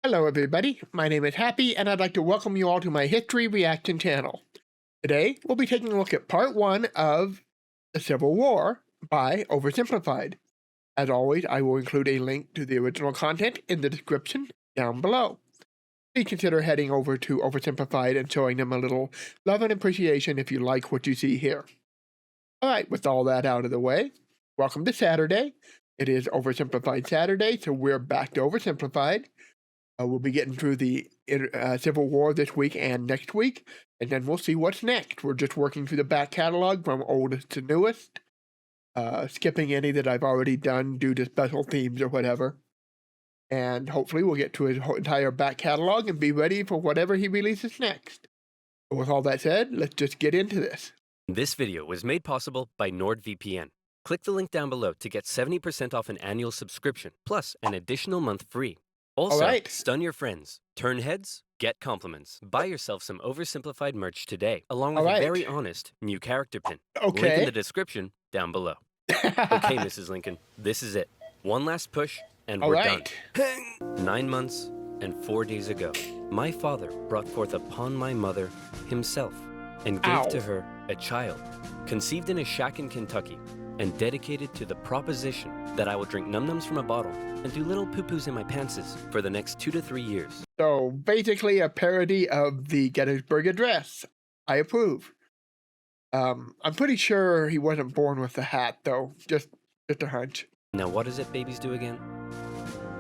Hello everybody, my name is Happy and I'd like to welcome you all to my History Reaction channel. Today we'll be taking a look at part 1 of The Civil War by Oversimplified. As always, I will include a link to the original content in the description down below. Please consider heading over to Oversimplified and showing them a little love and appreciation if you like what you see here. Alright, with all that out of the way, welcome to Saturday. It is Oversimplified Saturday, so we're back to Oversimplified. We'll be getting through the Civil War this week and next week, and then we'll see what's next. We're just working through the back catalog from oldest to newest, skipping any that I've already done due to special themes or whatever. And hopefully we'll get to his entire back catalog and be ready for whatever he releases next. But with all that said, let's just get into this. This video was made possible by NordVPN. Click the link down below to get 70% off an annual subscription, plus an additional month free. Also, stun your friends, turn heads, get compliments. Buy yourself some Oversimplified merch today, along with a very honest new character pin. Link in the description down below. Okay, Mrs. Lincoln, this is it. One last push, and we're done. 9 months and 4 days ago, my father brought forth upon my mother himself, and gave to her a child, conceived in a shack in Kentucky, and dedicated to the proposition that I will drink num-nums from a bottle and do little poo-poos in my pantses for the next 2 to 3 years. So basically a parody of the Gettysburg Address. I approve. I'm pretty sure he wasn't born with the hat though, just a hunch. Now what is it babies do again?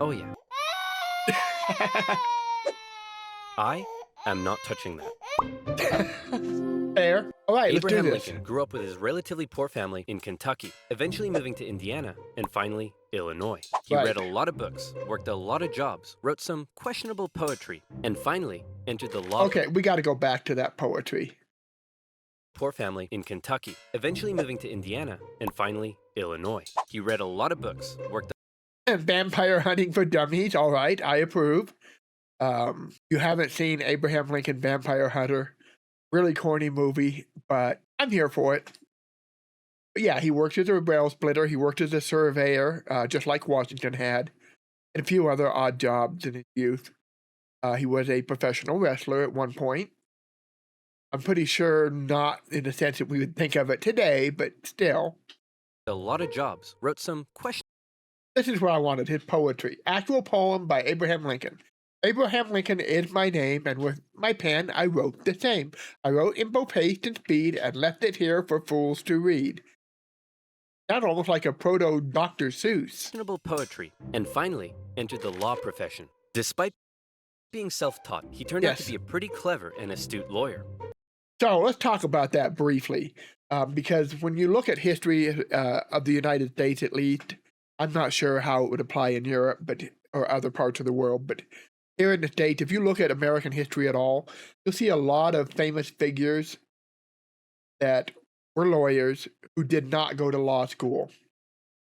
Oh yeah. I am not touching that. Fair. All right, Abraham let's do this. Lincoln grew up with his relatively poor family in Kentucky, eventually moving to Indiana, and finally, Illinois. He read a lot of books, worked a lot of jobs, wrote some questionable poetry, and finally entered the law. Okay, we got to go back to that poetry. Poor family in Kentucky, eventually moving to Indiana, and finally, Illinois. He read a lot of books, worked... And vampire hunting for dummies, all right, I approve. You haven't seen Abraham Lincoln Vampire Hunter. Really corny movie, but I'm here for it. But yeah, he worked as a rail splitter, he worked as a surveyor, just like Washington had, and a few other odd jobs in his youth. He was a professional wrestler at one point. I'm pretty sure not in the sense that we would think of it today, but still. A lot of jobs, wrote some questions. This is where I wanted his poetry. Actual poem by Abraham Lincoln. Abraham Lincoln is my name, and with my pen I wrote the same. I wrote in both haste and speed, and left it here for fools to read. Sounds almost like a proto-Dr. Seuss. Questionable poetry, and finally entered the law profession. Despite being self-taught, he turned out to be a pretty clever and astute lawyer. So let's talk about that briefly, because when you look at history of the United States, at least, I'm not sure how it would apply in Europe or other parts of the world, but here in the States, if you look at American history at all, you'll see a lot of famous figures that were lawyers who did not go to law school,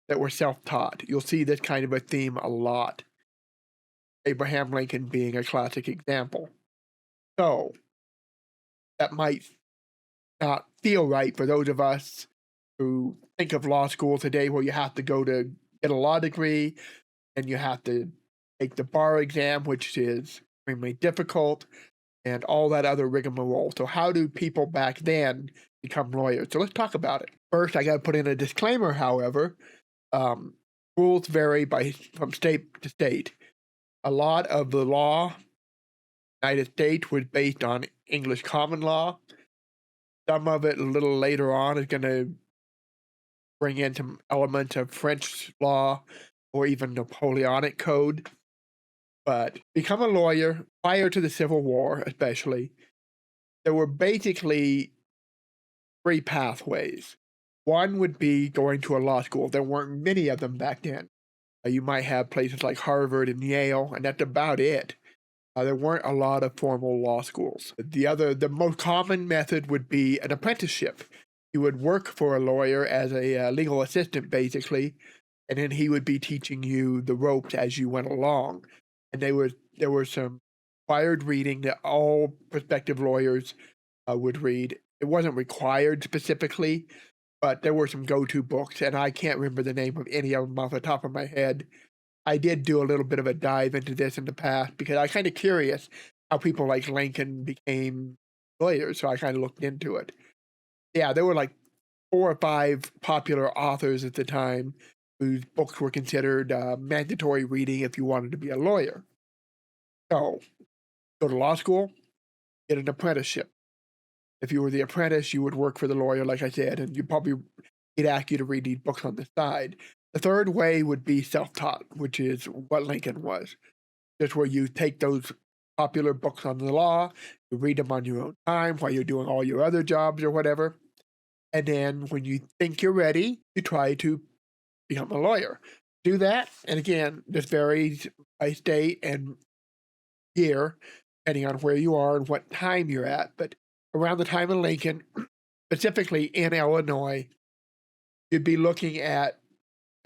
that were self-taught. You'll see this kind of a theme a lot. Abraham Lincoln being a classic example. So, that might not feel right for those of us who think of law school today where you have to go to get a law degree and you have to take the bar exam, which is extremely difficult, and all that other rigmarole. So how do people back then become lawyers? So let's talk about it. First, I got to put in a disclaimer, however. Rules vary from state to state. A lot of the law in the United States was based on English common law. Some of it a little later on is going to bring in some elements of French law or even Napoleonic code. But become a lawyer prior to the Civil War, especially, there were basically 3 pathways. One would be going to a law school. There weren't many of them back then. You might have places like Harvard and Yale, and that's about it. There weren't a lot of formal law schools. The most common method would be an apprenticeship. You would work for a lawyer as a legal assistant, basically, and then he would be teaching you the ropes as you went along. And there were some required reading that all prospective lawyers would read. It wasn't required specifically, but there were some go-to books, and I can't remember the name of any of them off the top of my head. I did do a little bit of a dive into this in the past because I kind of curious how people like Lincoln became lawyers, so I kind of looked into it. Yeah, there were like 4 or 5 popular authors at the time whose books were considered mandatory reading if you wanted to be a lawyer. So, go to law school, get an apprenticeship. If you were the apprentice, you would work for the lawyer, like I said, and he'd ask you to read these books on the side. The third way would be self-taught, which is what Lincoln was. Just where you take those popular books on the law, you read them on your own time while you're doing all your other jobs or whatever. And then when you think you're ready, you try to become a lawyer. Do that, and again, this varies by state and year, depending on where you are and what time you're at. But around the time of Lincoln, specifically in Illinois, you'd be looking at,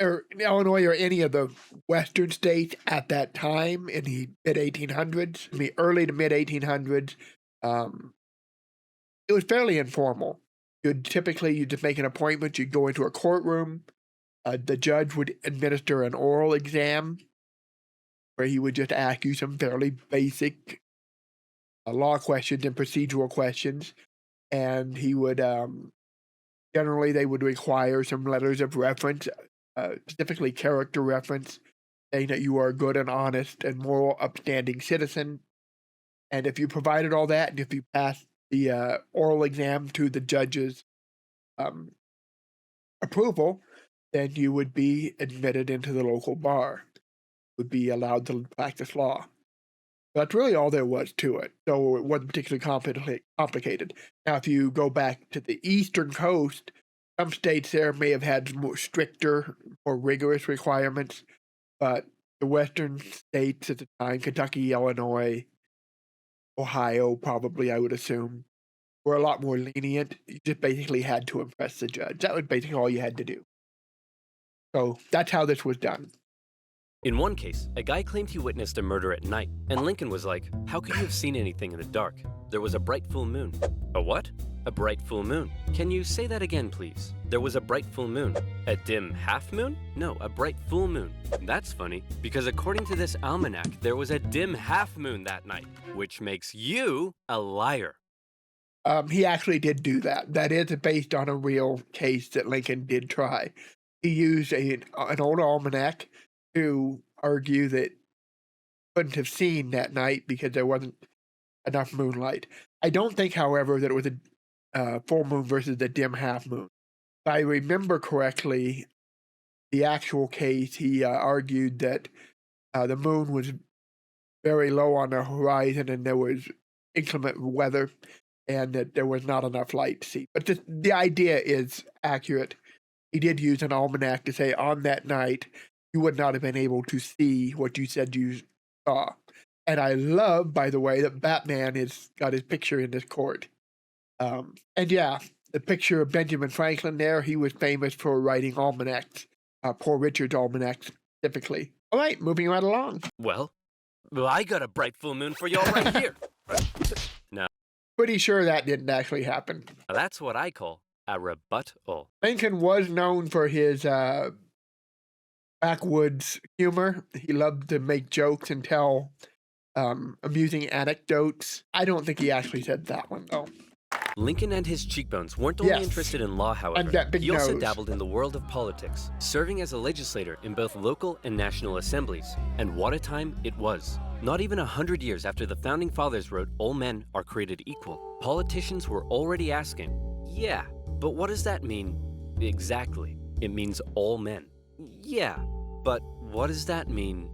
or in Illinois or any of the western states at that time in the mid-1800s, in the early to mid-1800s, it was fairly informal. You just make an appointment, you'd go into a courtroom, the judge would administer an oral exam where he would just ask you some fairly basic law questions and procedural questions, and he would, generally they would require some letters of reference, specifically character reference, saying that you are a good and honest and moral upstanding citizen. And if you provided all that, and if you passed the oral exam to the judge's approval, then you would be admitted into the local bar, would be allowed to practice law. That's really all there was to it, so it wasn't particularly complicated. Now, if you go back to the eastern coast, some states there may have had more stricter, more rigorous requirements, but the western states at the time, Kentucky, Illinois, Ohio, probably, I would assume, were a lot more lenient. You just basically had to impress the judge. That was basically all you had to do. So that's how this was done. In one case, a guy claimed he witnessed a murder at night, and Lincoln was like, "How could you have seen anything in the dark? There was a bright full moon." "A what?" "A bright full moon." "Can you say that again, please?" "There was a bright full moon." "A dim half moon?" "No, a bright full moon." "That's funny, because according to this almanac, there was a dim half moon that night, which makes you a liar." He actually did do that. That is based on a real case that Lincoln did try. He used an old almanac to argue that couldn't have seen that night because there wasn't enough moonlight. I don't think, however, that it was a full moon versus the dim half moon. If I remember correctly, the actual case, he argued that the moon was very low on the horizon and there was inclement weather and that there was not enough light to see. But the idea is accurate. He did use an almanac to say on that night, you would not have been able to see what you said you saw. And I love, by the way, that Batman has got his picture in this court. And yeah, the picture of Benjamin Franklin there, he was famous for writing almanacs, Poor Richard's almanac specifically. All right, moving right along. Well, I got a bright full moon for y'all right here. No. Pretty sure that didn't actually happen. That's what I call a rebuttal. Lincoln was known for his backwoods humor. He loved to make jokes and tell amusing anecdotes. I don't think he actually said that one, though. Lincoln and his cheekbones weren't only interested in law, however. And that big he also nose. dabbled in the world of politics, serving as a legislator in both local and national assemblies. And what a time it was. Not even 100 years after the Founding Fathers wrote all men are created equal, politicians were already asking, yeah, but what does that mean exactly? It means all men. Yeah, but what does that mean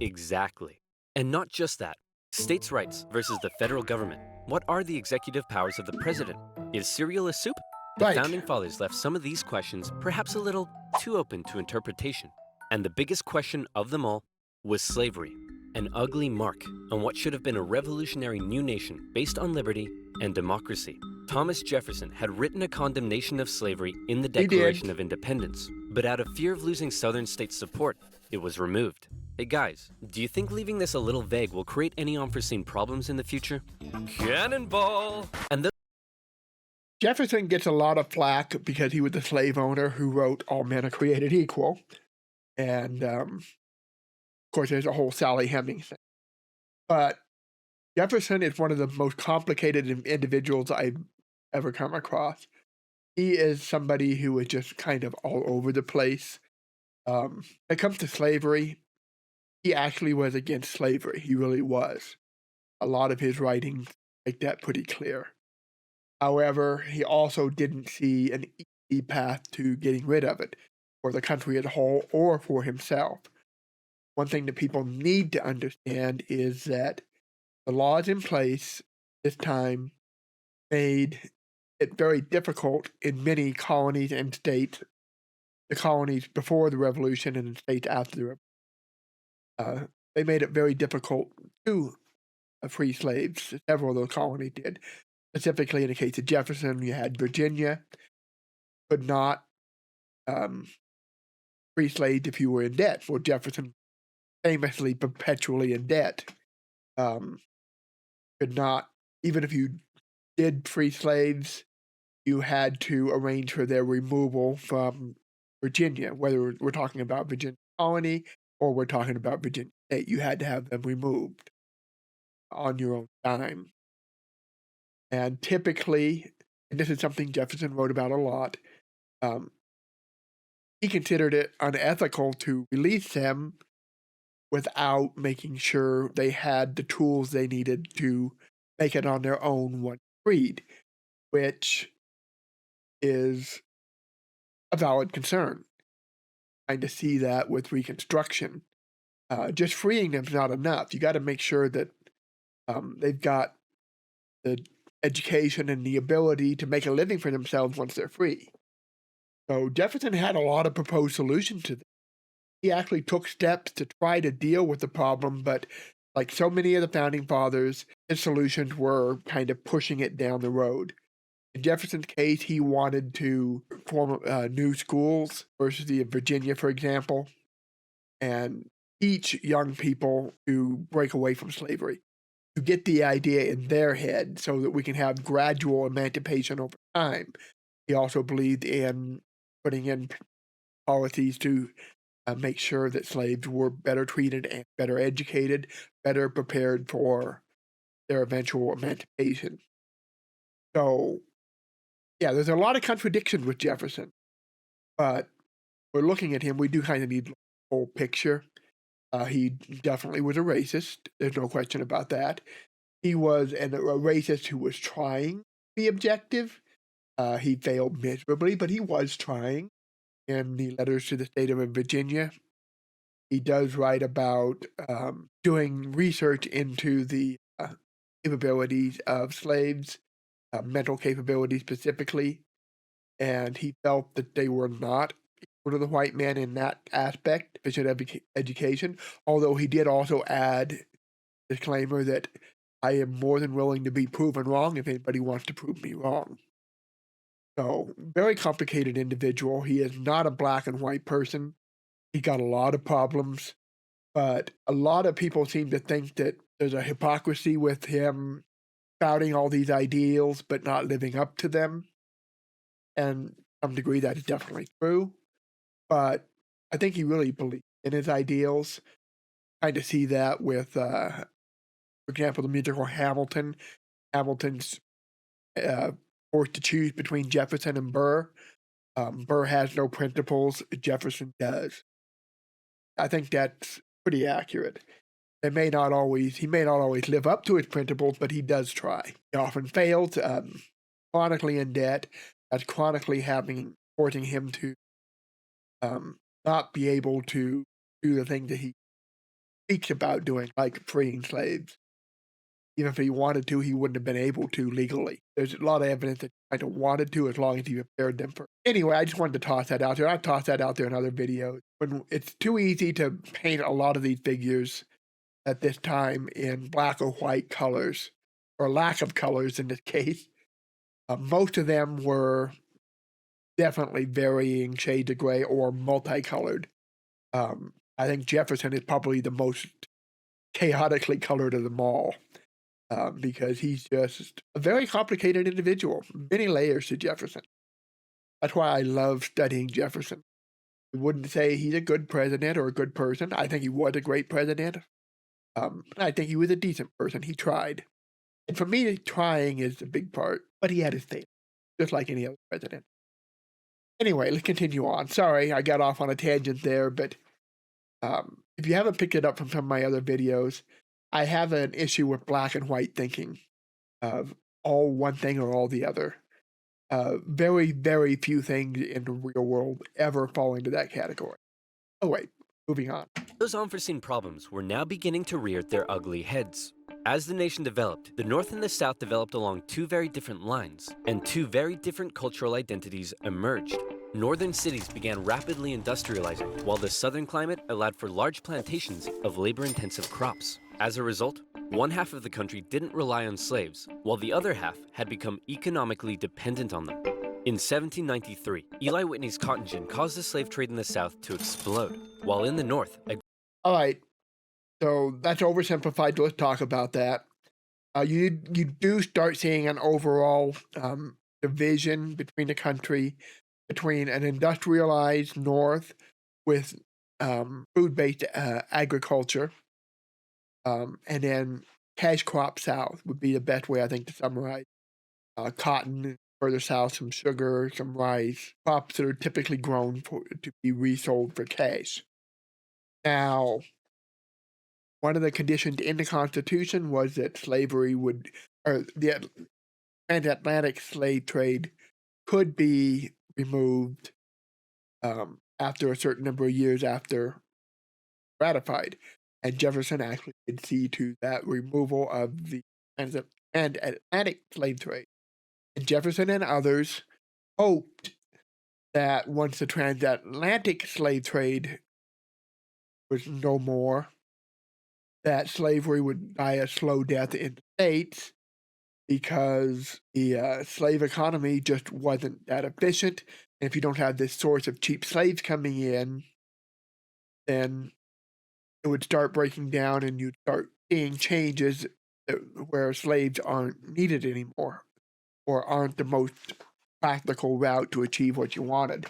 exactly? And not just that. States' rights versus the federal government. What are the executive powers of the president? Is cereal a soup? The Founding Fathers left some of these questions perhaps a little too open to interpretation. And the biggest question of them all was slavery, an ugly mark on what should have been a revolutionary new nation based on liberty and democracy. Thomas Jefferson had written a condemnation of slavery in the Declaration of Independence, but out of fear of losing Southern states' support, it was removed. Hey guys, do you think leaving this a little vague will create any unforeseen problems in the future? Cannonball! And Jefferson gets a lot of flack because he was the slave owner who wrote All Men Are Created Equal. And course, there's a whole Sally Hemings thing. But Jefferson is one of the most complicated individuals I've ever come across. He is somebody who is just kind of all over the place. When it comes to slavery, he actually was against slavery. He really was. A lot of his writings make that pretty clear. However, he also didn't see an easy path to getting rid of it for the country as a whole or for himself. One thing that people need to understand is that the laws in place this time made it very difficult in many colonies and states, the colonies before the Revolution and the states after the Revolution. They made it very difficult to free slaves. Several of those colonies did. Specifically, in the case of Jefferson, you had Virginia could not free slaves if you were in debt. Well, Jefferson famously perpetually in debt. Could not, even if you did free slaves, you had to arrange for their removal from Virginia, whether we're talking about Virginia colony or we're talking about Virginia state. You had to have them removed on your own dime. And typically, and this is something Jefferson wrote about a lot, he considered it unethical to release them without making sure they had the tools they needed to make it on their own once freed, which is a valid concern. Trying to see that with Reconstruction. Just freeing them is not enough. You got to make sure that they've got the education and the ability to make a living for themselves once they're free. So Jefferson had a lot of proposed solutions to this. He actually took steps to try to deal with the problem, but like so many of the founding fathers, his solutions were kind of pushing it down the road. In Jefferson's case, he wanted to form new schools, University of Virginia, for example, and teach young people to break away from slavery, to get the idea in their head so that we can have gradual emancipation over time. He also believed in putting in policies to make sure that slaves were better treated and better educated, better prepared for their eventual emancipation. So, yeah, there's a lot of contradictions with Jefferson, but we're looking at him, we do kind of need the whole picture. He definitely was a racist. There's no question about that. He was a racist who was trying to be objective. He failed miserably, but he was trying. In the letters to the state of Virginia, he does write about doing research into the capabilities of slaves, mental capabilities specifically, and he felt that they were not equal to the white man in that aspect, sufficient education, although he did also add a disclaimer that I am more than willing to be proven wrong if anybody wants to prove me wrong. So, very complicated individual. He is not a black and white person. He got a lot of problems, but a lot of people seem to think that there's a hypocrisy with him spouting all these ideals but not living up to them. And to some degree, that is definitely true. But I think he really believed in his ideals. Kind of see that with, for example, the musical Hamilton. Hamilton's forced to choose between Jefferson and Burr. Burr has no principles, Jefferson does. I think that's pretty accurate. He may not always live up to his principles, but he does try. He often fails, chronically in debt. That's chronically forcing him to not be able to do the things that he speaks about doing, like freeing slaves. Even if he wanted to, he wouldn't have been able to legally. There's a lot of evidence that he kind of wanted to as long as he prepared them for. Anyway, I just wanted to toss that out there. I've tossed that out there in other videos. When it's too easy to paint a lot of these figures at this time in black or white colors, or lack of colors in this case. Most of them were definitely varying shades of gray or multicolored. I think Jefferson is probably the most chaotically colored of them all. Because he's just a very complicated individual. Many layers to Jefferson. That's why I love studying Jefferson. wouldn't say he's a good president or a good person. I think he was a great president. I think he was a decent person. He tried. And for me, trying is the big part, but he had his failings, just like any other president. Anyway, let's continue on. Sorry, I got off on a tangent there, but if you haven't picked it up from some of my other videos, I have an issue with black and white thinking of all one thing or all the other. Very, very few things in the real world ever fall into that category. Oh, wait, moving on. Those unforeseen problems were now beginning to rear their ugly heads. As the nation developed, the North and the South developed along two very different lines, and two very different cultural identities emerged. Northern cities began rapidly industrializing, while the southern climate allowed for large plantations of labor-intensive crops. As a result, one half of the country didn't rely on slaves, while the other half had become economically dependent on them. In 1793, Eli Whitney's cotton gin caused the slave trade in the South to explode, while in the North... All right, so that's oversimplified. Let's talk about that. You do start seeing an overall division between the country, between an industrialized North with food-based agriculture, and then cash crop South would be the best way, I think, to summarize. Cotton, further south, some sugar, some rice, crops that are typically grown to be resold for cash. Now, one of the conditions in the Constitution was that slavery would, or the transatlantic slave trade could be removed after a certain number of years after ratified. And Jefferson actually did see to that removal of the transatlantic slave trade. And Jefferson and others hoped that once the transatlantic slave trade was no more, that slavery would die a slow death in the States because the slave economy just wasn't that efficient. And if you don't have this source of cheap slaves coming in, then it would start breaking down and you'd start seeing changes where slaves aren't needed anymore or aren't the most practical route to achieve what you wanted.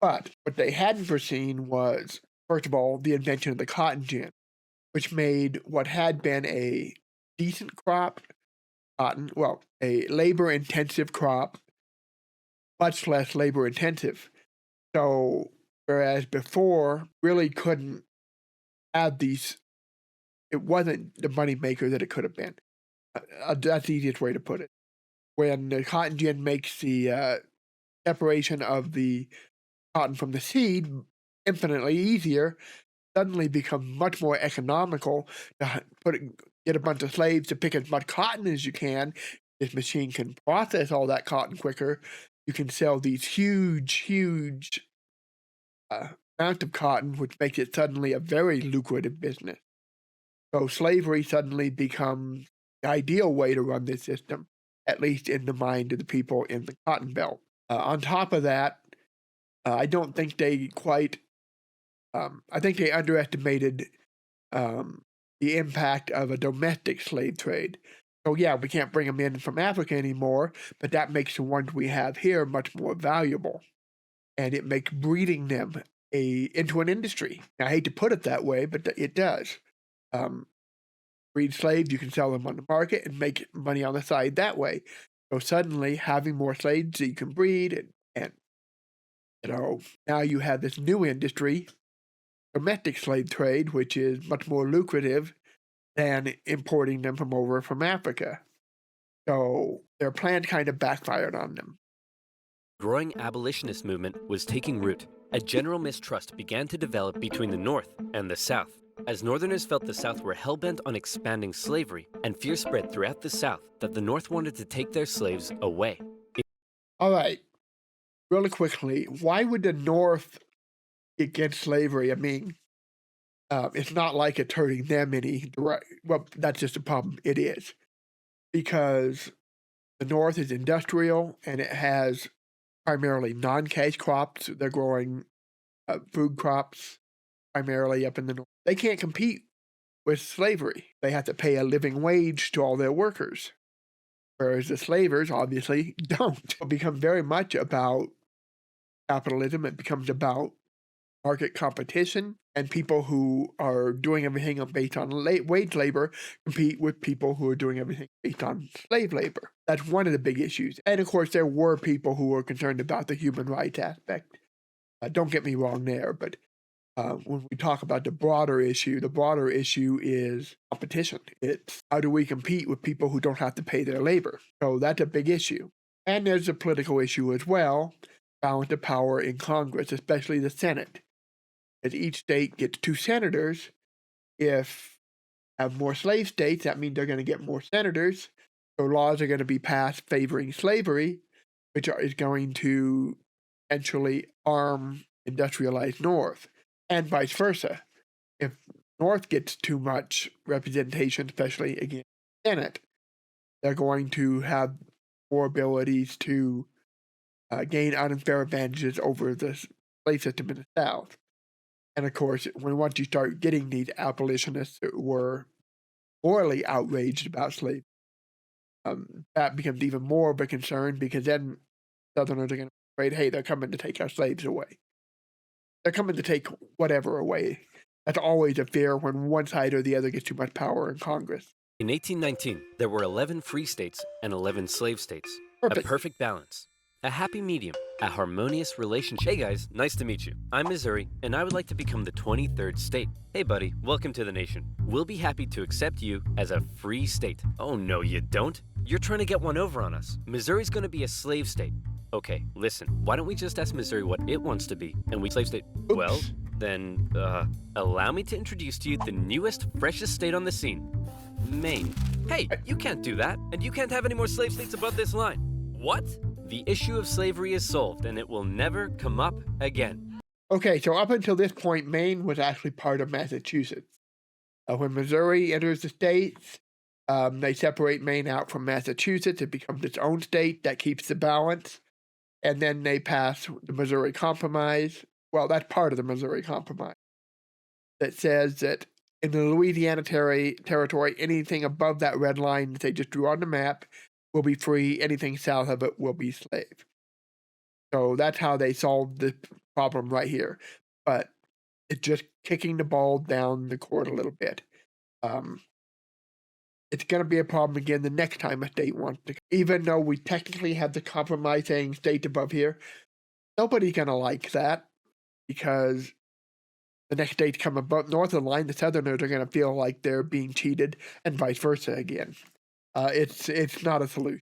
But what they hadn't foreseen was, first of all, the invention of the cotton gin, which made what had been a decent crop, cotton, well, a labor-intensive crop, much less labor-intensive. So, whereas before, really couldn't have these, it wasn't the money maker that it could have been. That's the easiest way to put it. When the cotton gin makes the separation of the cotton from the seed infinitely easier, suddenly becomes much more economical to get a bunch of slaves to pick as much cotton as you can. This machine can process all that cotton quicker. You can sell these huge amount of cotton, which makes it suddenly a very lucrative business. So slavery suddenly becomes the ideal way to run this system, at least in the mind of the people in the Cotton Belt. On top of that, I don't think they quite, I think they underestimated the impact of a domestic slave trade. So yeah, we can't bring them in from Africa anymore, but that makes the ones we have here much more valuable. And it makes breeding them into an industry. I hate to put it that way, but it does. Breed slaves, you can sell them on the market and make money on the side that way. So suddenly, having more slaves that you can breed, and you know, now you have this new industry, domestic slave trade, which is much more lucrative than importing them from Africa. So their plan kind of backfired on them. Growing abolitionist movement was taking root. A general mistrust began to develop between the North and the South, as Northerners felt the South were hell-bent on expanding slavery, and fear spread throughout the South that the North wanted to take their slaves away. All right, really quickly, why would the North be against slavery? I mean, it's not like it's hurting them any direct. Well, that's just a problem. It is. Because the North is industrial and it has primarily non-cash crops. They're growing food crops primarily up in the North. They can't compete with slavery. They have to pay a living wage to all their workers. Whereas the slavers obviously don't. It becomes very much about capitalism. It becomes about market competition, and people who are doing everything based on wage labor compete with people who are doing everything based on slave labor. That's one of the big issues. And of course, there were people who were concerned about the human rights aspect. Don't get me wrong there, but when we talk about the broader issue is competition. It's how do we compete with people who don't have to pay their labor? So that's a big issue. And there's a political issue as well, balance of power in Congress, especially the Senate. As each state gets 2 senators, if have more slave states, that means they're going to get more senators. So laws are going to be passed favoring slavery, which is going to eventually arm industrialized North, and vice versa. If North gets too much representation, especially against the Senate, they're going to have more abilities to gain unfair advantages over the slave system in the South. And of course, once you start getting these abolitionists who were morally outraged about slavery, that becomes even more of a concern, because then Southerners are going to be afraid, hey, they're coming to take our slaves away. They're coming to take whatever away. That's always a fear when one side or the other gets too much power in Congress. In 1819, there were 11 free states and 11 slave states. Perfect. A perfect balance. A happy medium. A harmonious relationship. Hey guys, nice to meet you. I'm Missouri, and I would like to become the 23rd state. Hey buddy, welcome to the nation. We'll be happy to accept you as a free state. Oh no, you don't. You're trying to get one over on us. Missouri's going to be a slave state. Okay, listen, why don't we just ask Missouri what it wants to be, and we slave state? Oops. Well, then, allow me to introduce to you the newest, freshest state on the scene, Maine. Hey, you can't do that, and you can't have any more slave states above this line. What? The issue of slavery is solved, and it will never come up again. Okay, so up until this point, Maine was actually part of Massachusetts. When Missouri enters the states, they separate Maine out from Massachusetts. It becomes its own state that keeps the balance. And then they pass the Missouri Compromise. Well, that's part of the Missouri Compromise. That says that in the Louisiana territory, anything above that red line that they just drew on the map will be free. Anything south of it will be slave. So that's how they solved the problem right here. But it's just kicking the ball down the court a little bit. It's going to be a problem again the next time a state wants to. Even though we technically have the compromise saying state above here, nobody's going to like that, because the next state come above north of the line, the Southerners are going to feel like they're being cheated, and vice versa again. It's not a solution.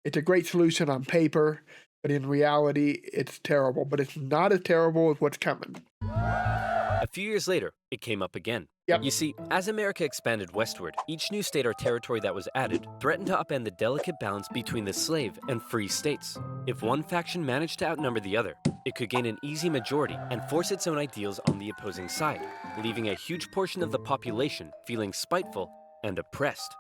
It's a great solution on paper, but in reality, it's terrible. But it's not as terrible as what's coming. A few years later, it came up again. Yep. You see, as America expanded westward, each new state or territory that was added threatened to upend the delicate balance between the slave and free states. If one faction managed to outnumber the other, it could gain an easy majority and force its own ideals on the opposing side, leaving a huge portion of the population feeling spiteful and oppressed.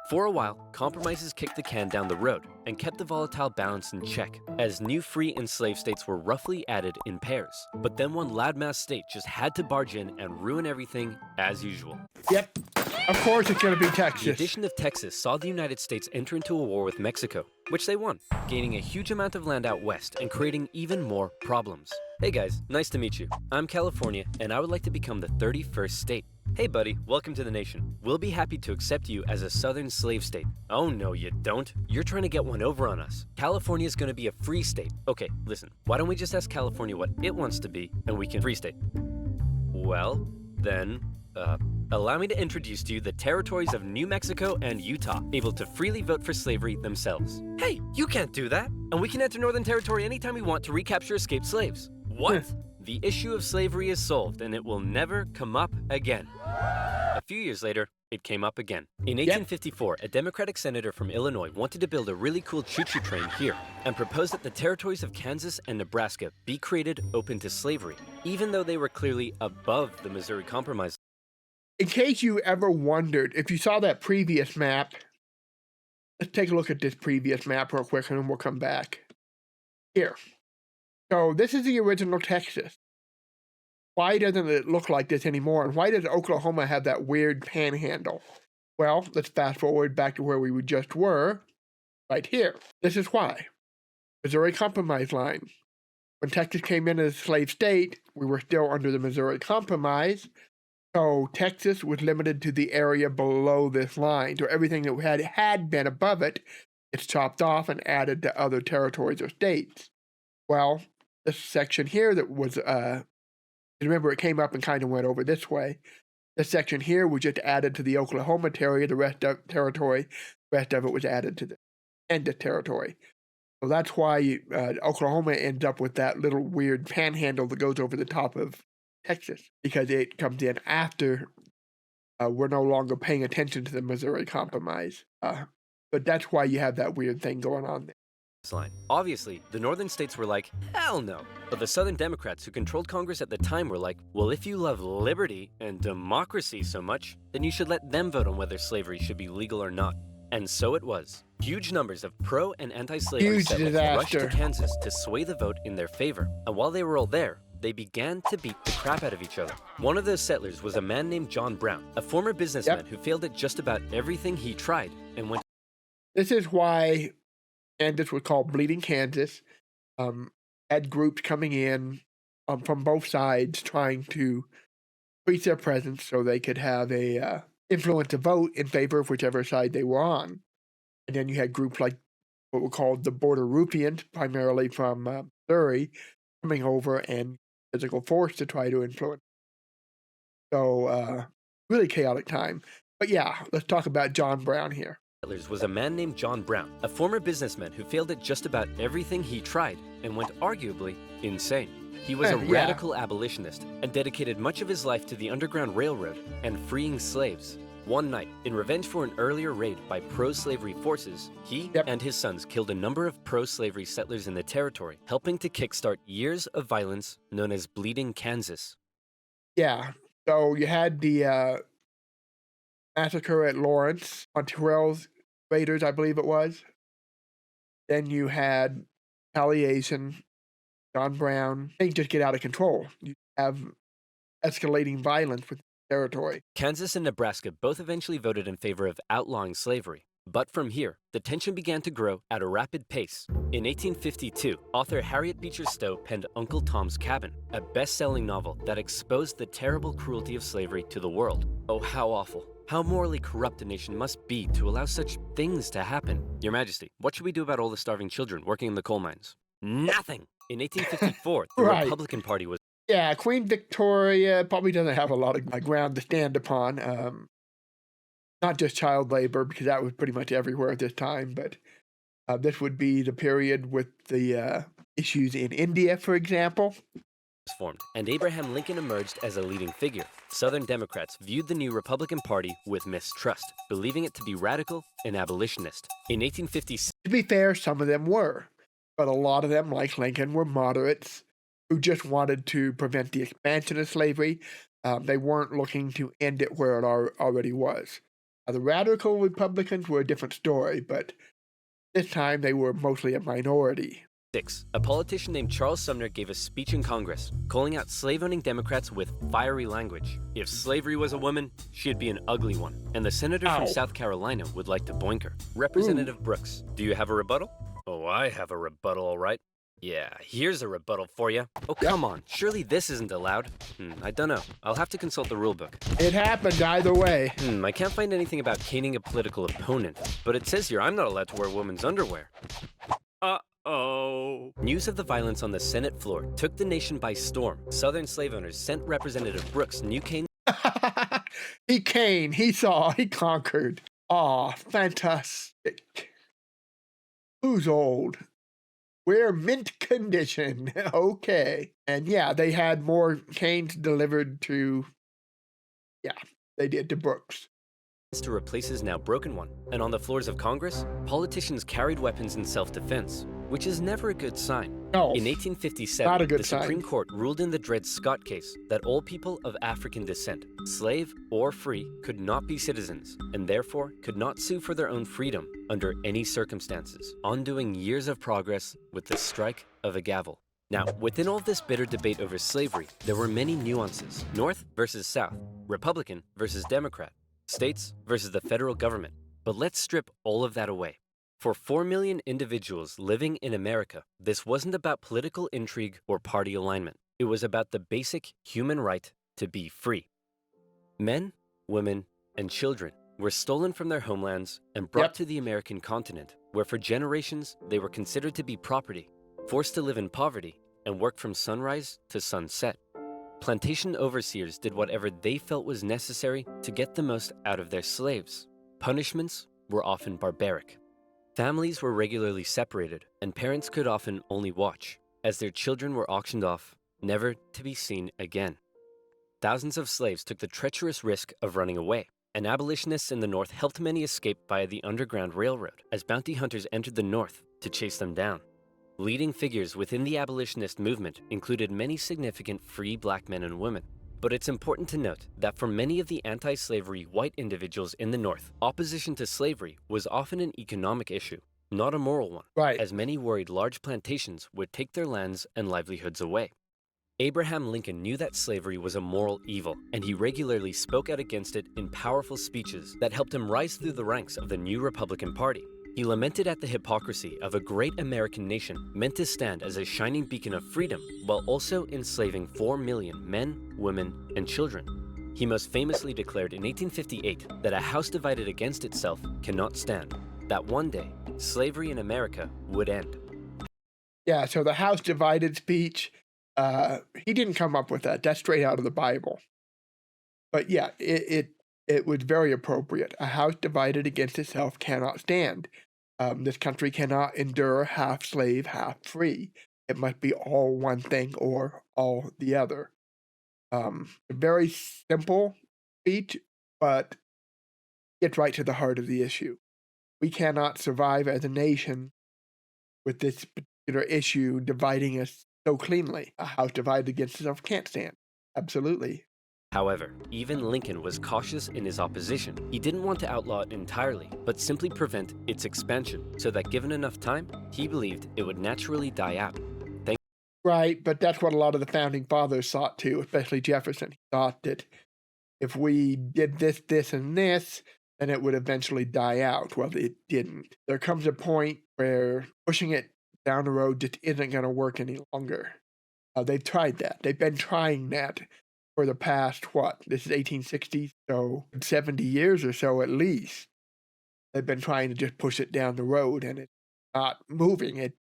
For a while, compromises kicked the can down the road and kept the volatile balance in check, as new free and slave states were roughly added in pairs. But then one loudmouth state just had to barge in and ruin everything as usual. Yep, of course it's going to be Texas. The addition of Texas saw the United States enter into a war with Mexico, which they won, gaining a huge amount of land out west and creating even more problems. Hey guys, nice to meet you. I'm California, and I would like to become the 31st state. Hey buddy, welcome to the nation. We'll be happy to accept you as a southern slave state. Oh no, you don't. You're trying to get one over on us. California's gonna be a free state. Okay, listen, why don't we just ask California what it wants to be, and we can free state? Well, then, allow me to introduce to you the territories of New Mexico and Utah, able to freely vote for slavery themselves. Hey, you can't do that. And we can enter Northern Territory anytime we want to recapture escaped slaves. What? The issue of slavery is solved, and it will never come up again. A few years later, it came up again. In 1854, a Democratic senator from Illinois wanted to build a really cool choo-choo train here and proposed that the territories of Kansas and Nebraska be created open to slavery, even though they were clearly above the Missouri Compromise. In case you ever wondered, if you saw that previous map, let's take a look at this previous map real quick and then we'll come back. Here. So this is the original Texas. Why doesn't it look like this anymore? And why does Oklahoma have that weird panhandle? Well, let's fast forward back to where we just were, right here. This is why. Missouri Compromise line. when Texas came in as a slave state, we were still under the Missouri Compromise. So Texas was limited to the area below this line. So everything that had been above it, it's chopped off and added to other territories or states. Well, this section here that was, remember it came up and kind of went over this way. This section here was just added to the Oklahoma territory. The rest of it was added to the Kansas territory. So that's why Oklahoma ends up with that little weird panhandle that goes over the top of Texas, because it comes in after we're no longer paying attention to the Missouri Compromise. But that's why you have that weird thing going on there. Line. Obviously, the northern states were like, hell no. But the southern Democrats who controlled Congress at the time were like, well, if you love liberty and democracy so much, then you should let them vote on whether slavery should be legal or not. And so it was. Huge numbers of pro- and anti-slavery settlers rushed to Kansas to sway the vote in their favor. And while they were all there, they began to beat the crap out of each other. One of those settlers was a man named John Brown, a former businessman who failed at just about everything he tried and went. This is why Kansas was called Bleeding Kansas. Had groups coming in from both sides trying to increase their presence so they could have a influence to vote in favor of whichever side they were on. And then you had groups like what were called the Border Ruffians, primarily from Missouri, coming over and physical force to try to influence. So, really chaotic time. But yeah, let's talk about John Brown here. Was a man named John Brown, a former businessman who failed at just about everything he tried and went arguably insane. He was a radical abolitionist and dedicated much of his life to the Underground Railroad and freeing slaves. One night, in revenge for an earlier raid by pro-slavery forces, he and his sons killed a number of pro-slavery settlers in the territory, helping to kickstart years of violence known as Bleeding Kansas. Yeah, so you had the massacre at Lawrence on Terrell's raiders, I believe it was. Then you had retaliation, John Brown. Things just get out of control. You have escalating violence with the territory. Kansas and Nebraska both eventually voted in favor of outlawing slavery. But from here, the tension began to grow at a rapid pace. In 1852, author Harriet Beecher Stowe penned Uncle Tom's Cabin, a best-selling novel that exposed the terrible cruelty of slavery to the world. Oh, how awful. How morally corrupt a nation must be to allow such things to happen. Your Majesty, what should we do about all the starving children working in the coal mines? Nothing! In 1854, the Republican Party was... Yeah, Queen Victoria probably doesn't have a lot of ground to stand upon. Not just child labor, because that was pretty much everywhere at this time, but this would be the period with the issues in India, for example. Formed, and Abraham Lincoln emerged as a leading figure. Southern Democrats viewed the new Republican Party with mistrust, believing it to be radical and abolitionist. In 1856... To be fair, some of them were, but a lot of them, like Lincoln, were moderates who just wanted to prevent the expansion of slavery. They weren't looking to end it where it already was. The radical Republicans were a different story, but this time they were mostly a minority. 6. A politician named Charles Sumter gave a speech in Congress, calling out slave-owning Democrats with fiery language. If slavery was a woman, she'd be an ugly one, and the senator from South Carolina would like to boink her. Representative Brooks, do you have a rebuttal? Oh, I have a rebuttal, all right. Yeah, here's a rebuttal for you. Oh, come on. Surely this isn't allowed. I don't know. I'll have to consult the rulebook. It happened either way. I can't find anything about caning a political opponent, but it says here I'm not allowed to wear women's underwear. Uh-oh. News of the violence on the Senate floor took the nation by storm. Southern slave owners sent Representative Brooks new cane. He conquered. Aw, fantastic. Who's old? We're mint condition. Okay. And yeah, they had more canes delivered to, they did to Brooks. To replace his now broken one. And on the floors of Congress, politicians carried weapons in self-defense, which is never a good sign. No, in 1857, not a good the Supreme Court ruled in the Dred Scott case that all people of African descent, slave or free, could not be citizens, and therefore could not sue for their own freedom under any circumstances, undoing years of progress with the strike of a gavel. Now, within all this bitter debate over slavery, there were many nuances. North versus South, Republican versus Democrat, states versus the federal government. But let's strip all of that away. For 4 million individuals living in America, this wasn't about political intrigue or party alignment. It was about the basic human right to be free. Men, women, and children were stolen from their homelands and brought to the American continent, where for generations they were considered to be property, forced to live in poverty, and work from sunrise to sunset. Plantation overseers did whatever they felt was necessary to get the most out of their slaves. Punishments were often barbaric. Families were regularly separated, and parents could often only watch, as their children were auctioned off, never to be seen again. Thousands of slaves took the treacherous risk of running away, and abolitionists in the North helped many escape via the Underground Railroad as bounty hunters entered the North to chase them down. Leading figures within the abolitionist movement included many significant free black men and women. But it's important to note that for many of the anti-slavery white individuals in the North, opposition to slavery was often an economic issue, not a moral one, as many worried large plantations would take their lands and livelihoods away. Abraham Lincoln knew that slavery was a moral evil, and he regularly spoke out against it in powerful speeches that helped him rise through the ranks of the new Republican Party. He lamented at the hypocrisy of a great American nation meant to stand as a shining beacon of freedom while also enslaving 4 million men, women, and children. He most famously declared in 1858 that a house divided against itself cannot stand, that one day slavery in America would end. Yeah, so the house divided speech, he didn't come up with that. That's straight out of the Bible. But yeah, it was very appropriate. A house divided against itself cannot stand. This country cannot endure half slave, half free. It must be all one thing or all the other. A very simple speech, but gets right to the heart of the issue. We cannot survive as a nation with this particular issue dividing us so cleanly. A house divided against itself can't stand. Absolutely. However, even Lincoln was cautious in his opposition. He didn't want to outlaw it entirely, but simply prevent its expansion, so that given enough time, he believed it would naturally die out. Right, but that's what a lot of the founding fathers thought too, especially Jefferson. He thought that if we did this, this, and this, then it would eventually die out. Well, it didn't. There comes a point where pushing it down the road just isn't going to work any longer. They've tried that. They've been trying that for the past, this is 1860, so 70 years or so at least. They've been trying to just push it down the road, and it's not moving. If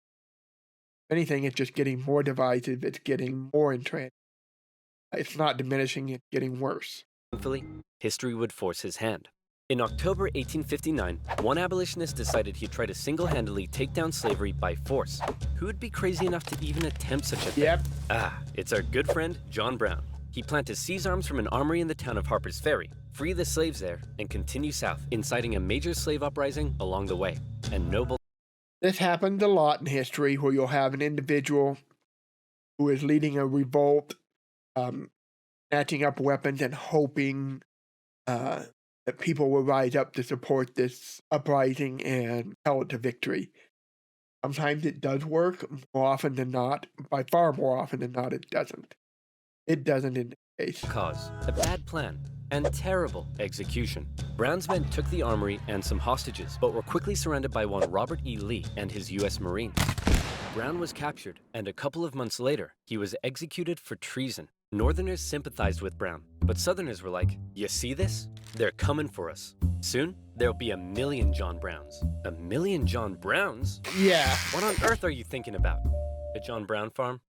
anything, it's just getting more divisive. It's getting more entrenched. It's not diminishing. It's getting worse. Thankfully, history would force his hand. In October 1859, one abolitionist decided he'd try to single-handedly take down slavery by force. Who would be crazy enough to even attempt such a thing? It's our good friend, John Brown. He planned to seize arms from an armory in the town of Harper's Ferry, free the slaves there, and continue south, inciting a major slave uprising along the way. And This happens a lot in history, where you'll have an individual who is leading a revolt, snatching up weapons and hoping that people will rise up to support this uprising and tell it to victory. Sometimes it does work, more often than not. By far more often than not, it doesn't. It doesn't in this case. Cause a bad plan and terrible execution. Brown's men took the armory and some hostages, but were quickly surrounded by one Robert E. Lee and his U.S. Marines. Brown was captured, and a couple of months later, he was executed for treason. Northerners sympathized with Brown, but Southerners were like, "You see this? They're coming for us. Soon, there'll be 1 million John Browns." 1 million John Browns? Yeah. What on earth are you thinking about? A John Brown farm?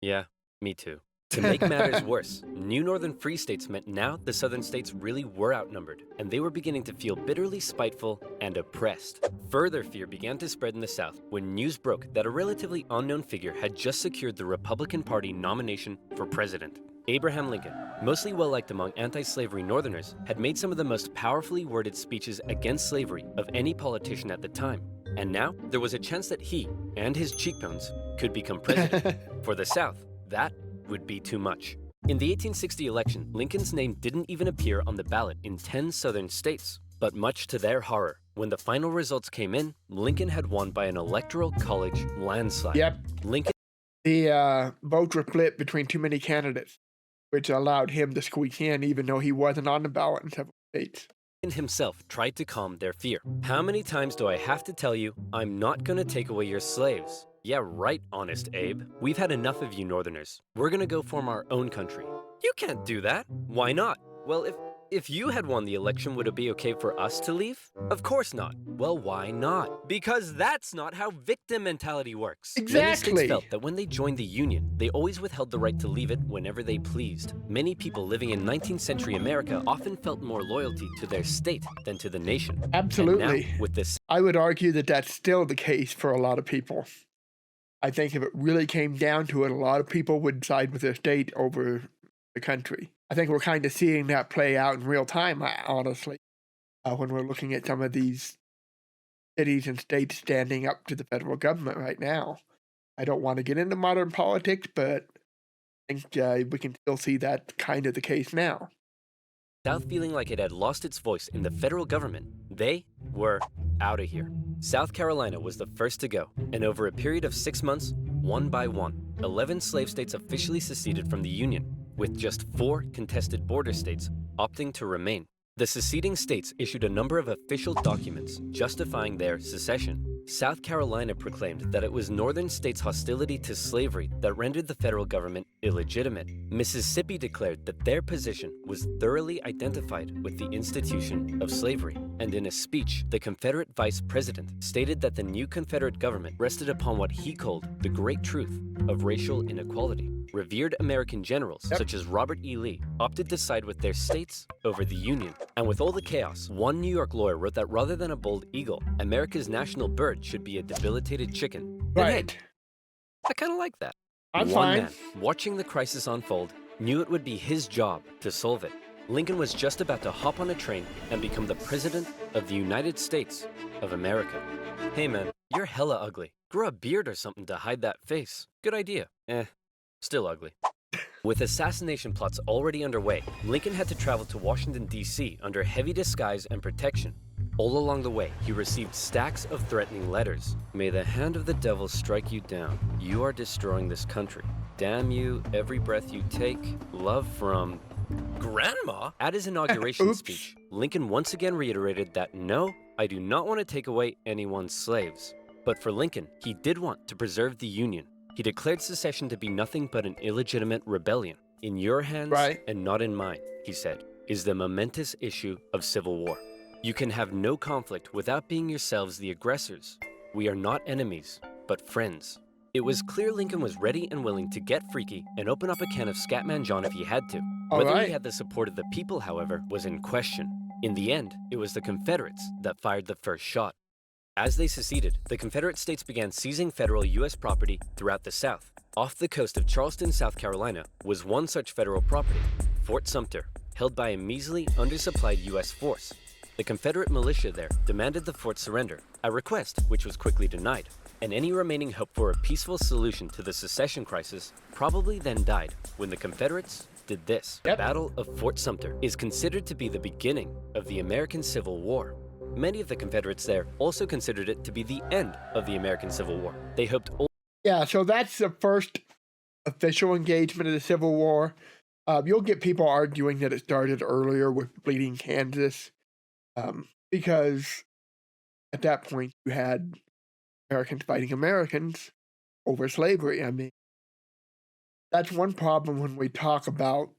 Yeah, me too. To make matters worse, new northern free states meant now the southern states really were outnumbered, and they were beginning to feel bitterly spiteful and oppressed. Further fear began to spread in the South when news broke that a relatively unknown figure had just secured the Republican Party nomination for president. Abraham Lincoln, mostly well-liked among anti-slavery Northerners, had made some of the most powerfully worded speeches against slavery of any politician at the time. And now, there was a chance that he and his cheekbones could become president. For the South, that would be too much. In the 1860 election, Lincoln's name didn't even appear on the ballot in 10 southern states. But much to their horror, when the final results came in, Lincoln had won by an electoral college landslide. Yep. The votes were split between too many candidates, which allowed him to squeak in even though he wasn't on the ballot in several states. himself tried to calm their fear. How many times do I have to tell you, I'm not gonna take away your slaves? Yeah, right, Honest Abe. We've had enough of you Northerners. We're gonna go form our own country. You can't do that. Why not? Well, if you had won the election, would it be okay for us to leave? Of course not. Well, why not? Because that's not how victim mentality works. Many states Exactly. felt that when they joined the Union, they always withheld the right to leave it whenever they pleased. Many people living in 19th century America often felt more loyalty to their state than to the nation. Absolutely. And now, with this, I would argue that that's still the case for a lot of people. I think if it really came down to it, a lot of people would side with their state over the country. I think we're kind of seeing that play out in real time, honestly, when we're looking at some of these cities and states standing up to the federal government right now. I don't want to get into modern politics, but I think we can still see that kind of the case now. South feeling like it had lost its voice in the federal government, they were out of here. South Carolina was the first to go, and over a period of 6 months, one by one, 11 slave states officially seceded from the Union, with just 4 contested border states opting to remain. The seceding states issued a number of official documents justifying their secession. South Carolina proclaimed that it was northern states' hostility to slavery that rendered the federal government illegitimate. Mississippi declared that their position was thoroughly identified with the institution of slavery. And in a speech, the Confederate vice president stated that the new Confederate government rested upon what he called the great truth of racial inequality. Revered American generals, such as Robert E. Lee, opted to side with their states over the Union. And with all the chaos, one New York lawyer wrote that rather than a bald eagle, America's national bird should be a debilitated chicken. Right. Hey, I kind of like that. I'm One fine. man, watching the crisis unfold, knew it would be his job to solve it. Lincoln was just about to hop on a train and become the President of the United States of America. Hey man, you're hella ugly. Grow a beard or something to hide that face. Good idea. Still ugly. With assassination plots already underway, Lincoln had to travel to Washington, D.C. under heavy disguise and protection. All along the way, he received stacks of threatening letters. May the hand of the devil strike you down. You are destroying this country. Damn you, every breath you take. Love from Grandma. At his inauguration speech, Lincoln once again reiterated that no, I do not want to take away anyone's slaves. But for Lincoln, he did want to preserve the Union. He declared secession to be nothing but an illegitimate rebellion. In your hands and not in mine, he said, is the momentous issue of civil war. You can have no conflict without being yourselves the aggressors. We are not enemies, but friends. It was clear Lincoln was ready and willing to get freaky and open up a can of Scatman John if he had to. Whether he had the support of the people, however, was in question. In the end, it was the Confederates that fired the first shot. As they seceded, the Confederate states began seizing federal U.S. property throughout the South. Off the coast of Charleston, South Carolina, was one such federal property, Fort Sumter, held by a measly, undersupplied U.S. force. The Confederate militia there demanded the fort surrender, a request which was quickly denied, and any remaining hope for a peaceful solution to the secession crisis probably then died when the Confederates did this. The Battle of Fort Sumter is considered to be the beginning of the American Civil War. Many of the Confederates there also considered it to be the end of the American Civil War. They hoped... Yeah, so that's the first official engagement of the Civil War. You'll get people arguing that it started earlier with Bleeding Kansas, because at that point you had Americans fighting Americans over slavery. I mean, that's one problem when we talk about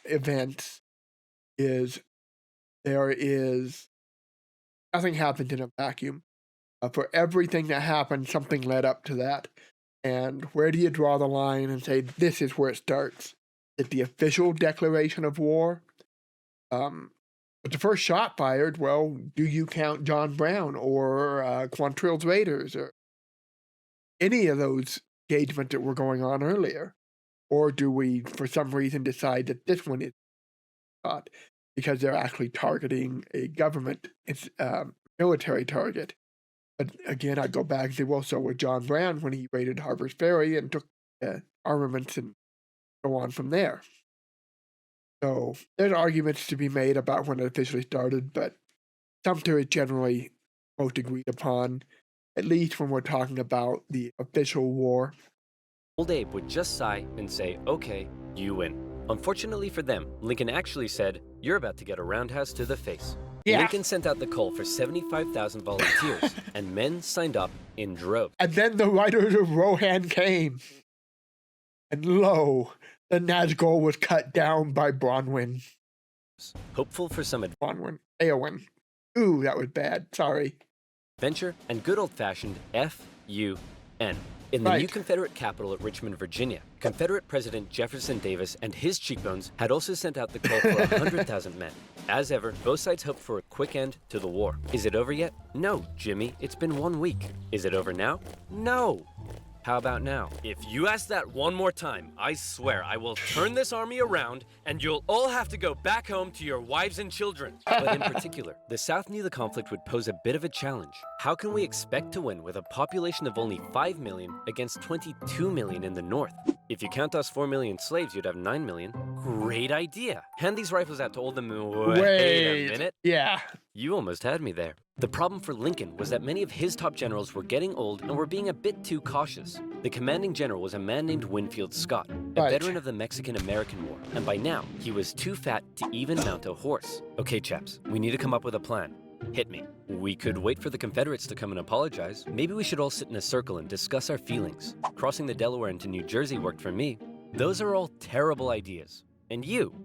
events, is there is nothing happened in a vacuum. For everything that happened, something led up to that. And where do you draw the line and say, this is where it starts? Is it the official declaration of war? But the first shot fired, well, do you count John Brown or Quantrill's Raiders or any of those engagements that were going on earlier? Or do we, for some reason, decide that this one is shot because they're actually targeting a government military target? But again, I go back and say, well, so with John Brown when he raided Harper's Ferry and took armaments and go on from there. So there's arguments to be made about when it officially started, but Sumter is generally most agreed upon, at least when we're talking about the official war. Old Abe would just sigh and say, okay, you win. Unfortunately for them, Lincoln actually said, "You're about to get a roundhouse to the face." Yeah. Lincoln sent out the call for 75,000 volunteers, and men signed up in droves. And then the riders of Rohan came. And lo, the Nazgul was cut down by Bronwyn. Hopeful for some Bronwyn. Eowyn. Ooh, that was bad. Sorry. adventure and good old-fashioned F-U-N. In the new Confederate capital at Richmond, Virginia, Confederate President Jefferson Davis and his cheekbones had also sent out the call for 100,000 men. As ever, both sides hoped for a quick end to the war. Is it over yet? No, Jimmy, it's been 1 week. Is it over now? No. How about now? If you ask that one more time, I swear I will turn this army around and you'll all have to go back home to your wives and children. But in particular, the South knew the conflict would pose a bit of a challenge. How can we expect to win with a population of only 5 million against 22 million in the North? If you count us 4 million slaves, you'd have 9 million. Great idea. Hand these rifles out to all the men. Wait a minute. Yeah. You almost had me there. The problem for Lincoln was that many of his top generals were getting old and were being a bit too cautious. The commanding general was a man named Winfield Scott, a veteran of the Mexican-American War, and by now, he was too fat to even mount a horse. Okay, chaps, we need to come up with a plan. Hit me. We could wait for the Confederates to come and apologize. Maybe we should all sit in a circle and discuss our feelings. Crossing the Delaware into New Jersey worked for me. Those are all terrible ideas. And you?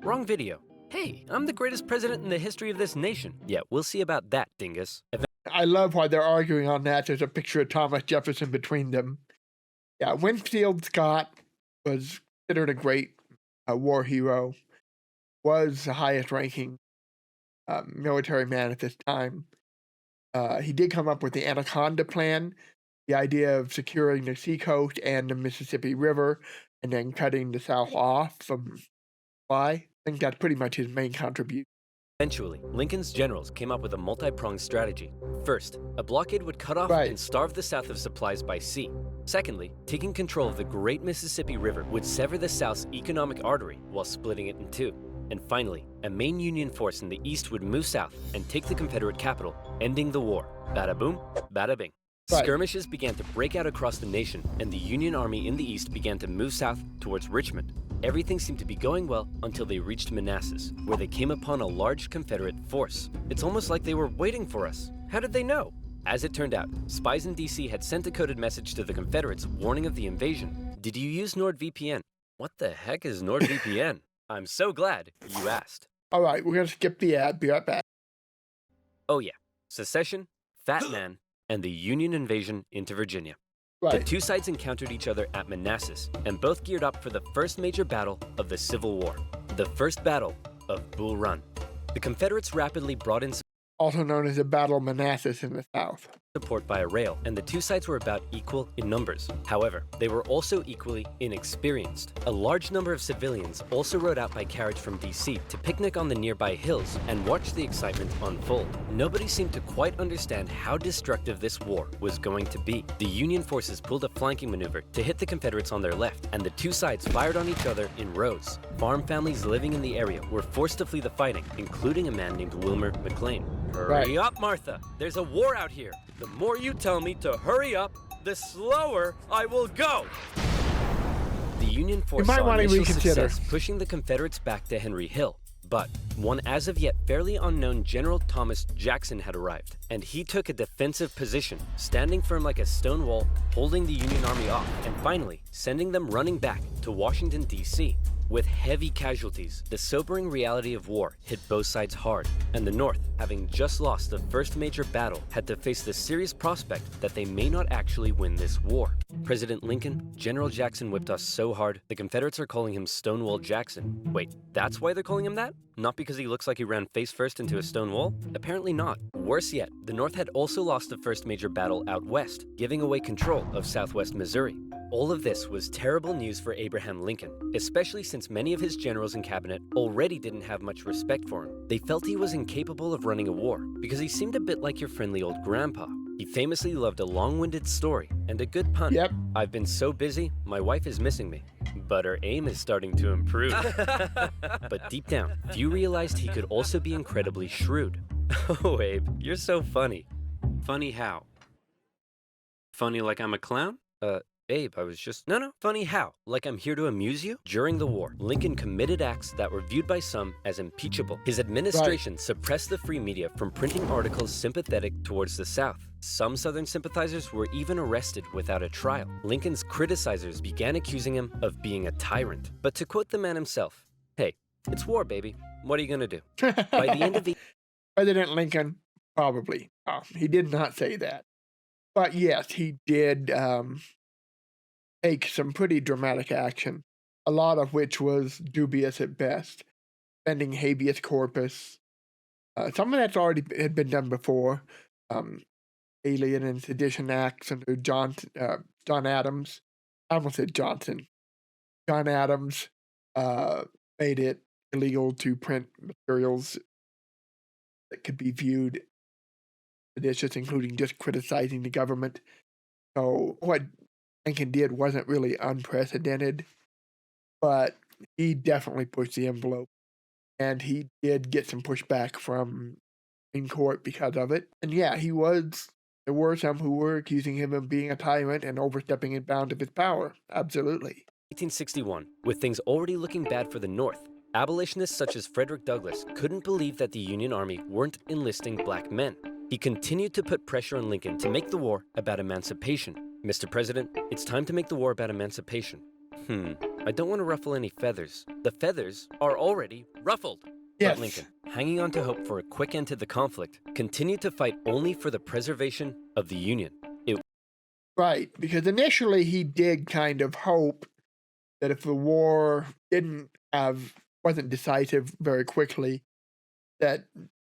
Wrong video. Hey, I'm the greatest president in the history of this nation. Yeah, we'll see about that, dingus. I love why they're arguing on that. There's a picture of Thomas Jefferson between them. Yeah, Winfield Scott was considered a great war hero, was the highest ranking military man at this time. He did come up with the Anaconda Plan, the idea of securing the seacoast and the Mississippi River, and then cutting the South off from supply. I think that's pretty much his main contribution. Eventually, Lincoln's generals came up with a multi-pronged strategy. First, a blockade would cut off and starve the South of supplies by sea. Secondly, taking control of the great Mississippi River would sever the South's economic artery while splitting it in two. And finally, a main Union force in the East would move south and take the Confederate capital, ending the war. Bada boom, bada bing. Skirmishes began to break out across the nation, and the Union Army in the East began to move south towards Richmond. Everything seemed to be going well until they reached Manassas, where they came upon a large Confederate force. It's almost like they were waiting for us. How did they know? As it turned out, spies in D.C. had sent a coded message to the Confederates warning of the invasion. Did you use NordVPN? What the heck is NordVPN? I'm so glad you asked. All right, we're going to skip the ad. Be right back. Oh yeah, secession, Fat Man, and the Union invasion into Virginia. The two sides encountered each other at Manassas, and both geared up for the first major battle of the Civil War, the First Battle of Bull Run. The Confederates rapidly brought in also known as the Battle of Manassas in the South. Support by a rail, and the two sides were about equal in numbers. However, they were also equally inexperienced. A large number of civilians also rode out by carriage from D.C. to picnic on the nearby hills and watch the excitement unfold. Nobody seemed to quite understand how destructive this war was going to be. The Union forces pulled a flanking maneuver to hit the Confederates on their left, and the two sides fired on each other in rows. Farm families living in the area were forced to flee the fighting, including a man named Wilmer McLean. Hurry up, Martha! There's a war out here! The more you tell me to hurry up, the slower I will go! The Union force saw initial success pushing the Confederates back to Henry Hill. But one as of yet fairly unknown General Thomas Jackson had arrived, and he took a defensive position, standing firm like a stone wall, holding the Union Army off, and finally sending them running back to Washington, D.C. With heavy casualties, the sobering reality of war hit both sides hard, and the North, having just lost the first major battle, had to face the serious prospect that they may not actually win this war. President Lincoln, General Jackson whipped us so hard, the Confederates are calling him Stonewall Jackson. Wait, that's why they're calling him that? Not because he looks like he ran face first into a stone wall? Apparently not. Worse yet, the North had also lost the first major battle out west, giving away control of southwest Missouri. All of this was terrible news for Abraham Lincoln, especially since many of his generals and cabinet already didn't have much respect for him. They felt he was incapable of running a war, because he seemed a bit like your friendly old grandpa. He famously loved a long-winded story and a good pun. Yep. I've been so busy, my wife is missing me. But her aim is starting to improve. But deep down, few realized he could also be incredibly shrewd. Oh, Abe, you're so funny. Funny how? Funny like I'm a clown? Babe, I was just... No, funny how? Like I'm here to amuse you? During the war, Lincoln committed acts that were viewed by some as impeachable. His administration suppressed the free media from printing articles sympathetic towards the South. Some Southern sympathizers were even arrested without a trial. Lincoln's criticizers began accusing him of being a tyrant. But to quote the man himself, hey, it's war, baby. What are you gonna do? By the end of the... President Lincoln, probably. He did not say that. But yes, he did take some pretty dramatic action, a lot of which was dubious at best, spending habeas corpus. Some of that's already had been done before. Alien and Sedition Acts under John Adams. I almost said Johnson. John Adams made it illegal to print materials that could be viewed seditious, including just criticizing the government. So what Lincoln did wasn't really unprecedented, but he definitely pushed the envelope, and he did get some pushback from Supreme Court because of it. And yeah, there were some who were accusing him of being a tyrant and overstepping the bound of his power. Absolutely. 1861, with things already looking bad for the North, abolitionists such as Frederick Douglass couldn't believe that the Union Army weren't enlisting black men. He continued to put pressure on Lincoln to make the war about emancipation. Mr. President, it's time to make the war about emancipation. I don't want to ruffle any feathers. The feathers are already ruffled. Yes. But Lincoln, hanging on to hope for a quick end to the conflict, continued to fight only for the preservation of the Union. Right, because initially he did kind of hope that if the war wasn't decisive very quickly, that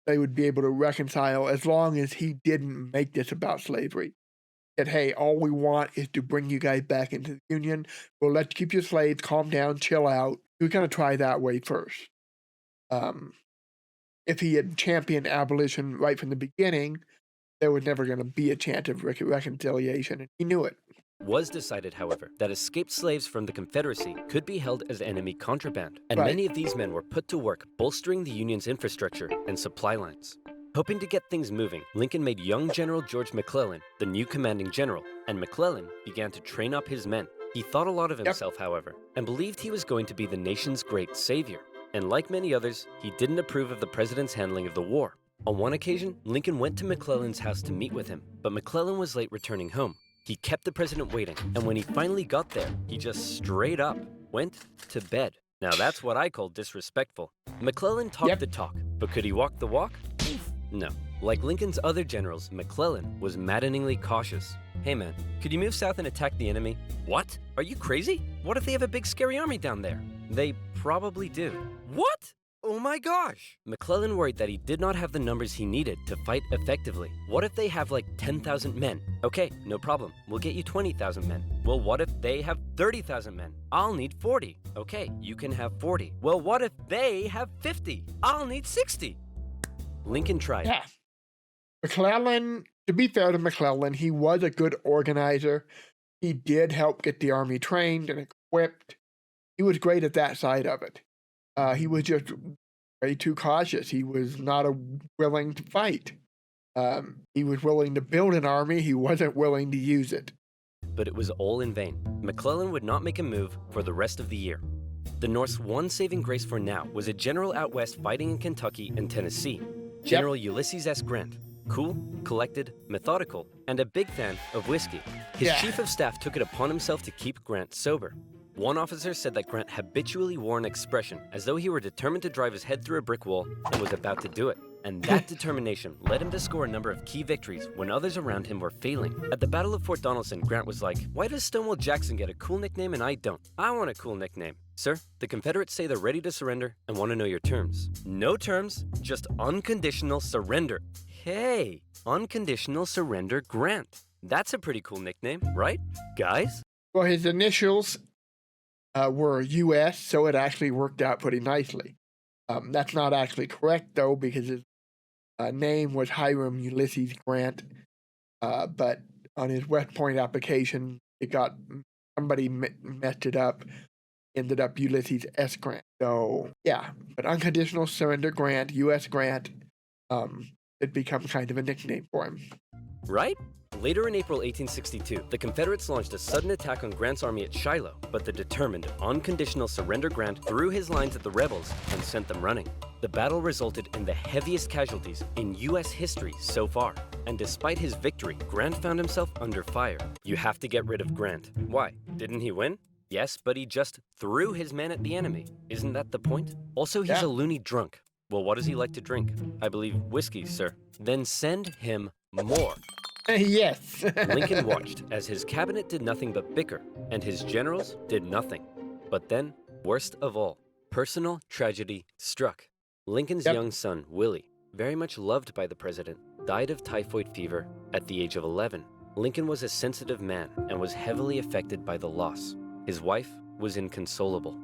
they would be able to reconcile as long as he didn't make this about slavery. That, hey, all we want is to bring you guys back into the Union. We'll let you keep your slaves, calm down, chill out. We're going to try that way first. If he had championed abolition right from the beginning, there was never going to be a chance of reconciliation, and he knew it. Was decided, however, that escaped slaves from the Confederacy could be held as enemy contraband, and many of these men were put to work bolstering the Union's infrastructure and supply lines. Hoping to get things moving, Lincoln made young General George McClellan the new commanding general, and McClellan began to train up his men. He thought a lot of himself, however, and believed he was going to be the nation's great savior. And like many others, he didn't approve of the president's handling of the war. On one occasion, Lincoln went to McClellan's house to meet with him, but McClellan was late returning home. He kept the president waiting, and when he finally got there, he just straight up went to bed. Now that's what I call disrespectful. McClellan talked the talk, but could he walk the walk? No. Like Lincoln's other generals, McClellan was maddeningly cautious. Hey man, could you move south and attack the enemy? What? Are you crazy? What if they have a big scary army down there? They probably do. What? Oh my gosh! McClellan worried that he did not have the numbers he needed to fight effectively. What if they have like 10,000 men? Okay, no problem. We'll get you 20,000 men. Well, what if they have 30,000 men? I'll need 40. Okay, you can have 40. Well, what if they have 50? I'll need 60. Lincoln tried. Yeah. McClellan, to be fair to McClellan, he was a good organizer. He did help get the army trained and equipped. He was great at that side of it. He was just way too cautious. He was not willing to fight. He was willing to build an army. He wasn't willing to use it. But it was all in vain. McClellan would not make a move for the rest of the year. The North's one saving grace for now was a general out west fighting in Kentucky and Tennessee. General Ulysses S. Grant. Cool, collected, methodical, and a big fan of whiskey. His chief of staff took it upon himself to keep Grant sober. One officer said that Grant habitually wore an expression as though he were determined to drive his head through a brick wall and was about to do it. And that determination led him to score a number of key victories when others around him were failing. At the Battle of Fort Donelson, Grant was like, "Why does Stonewall Jackson get a cool nickname and I don't? I want a cool nickname." "Sir, the Confederates say they're ready to surrender and want to know your terms." "No terms, just unconditional surrender." Hey, unconditional surrender Grant. That's a pretty cool nickname, right, guys? Well, his initials were U.S., so it actually worked out pretty nicely. That's not actually correct, though, because his name was Hiram Ulysses Grant, but on his West Point application, somebody messed it up, ended up Ulysses S. Grant. So, yeah, but unconditional surrender Grant, U.S. Grant, it become kind of a nickname for him. Right? Later in April 1862, the Confederates launched a sudden attack on Grant's army at Shiloh, but the determined, unconditional surrender Grant threw his lines at the rebels and sent them running. The battle resulted in the heaviest casualties in U.S. history so far, and despite his victory, Grant found himself under fire. You have to get rid of Grant. Why? Didn't he win? Yes, but he just threw his men at the enemy. Isn't that the point? Also, he's a loony drunk. Well, what does he like to drink? I believe whiskey, sir. Then send him more. Yes. Lincoln watched as his cabinet did nothing but bicker, and his generals did nothing. But then, worst of all, personal tragedy struck. Lincoln's young son, Willie, very much loved by the president, died of typhoid fever at the age of 11. Lincoln was a sensitive man and was heavily affected by the loss. His wife was inconsolable.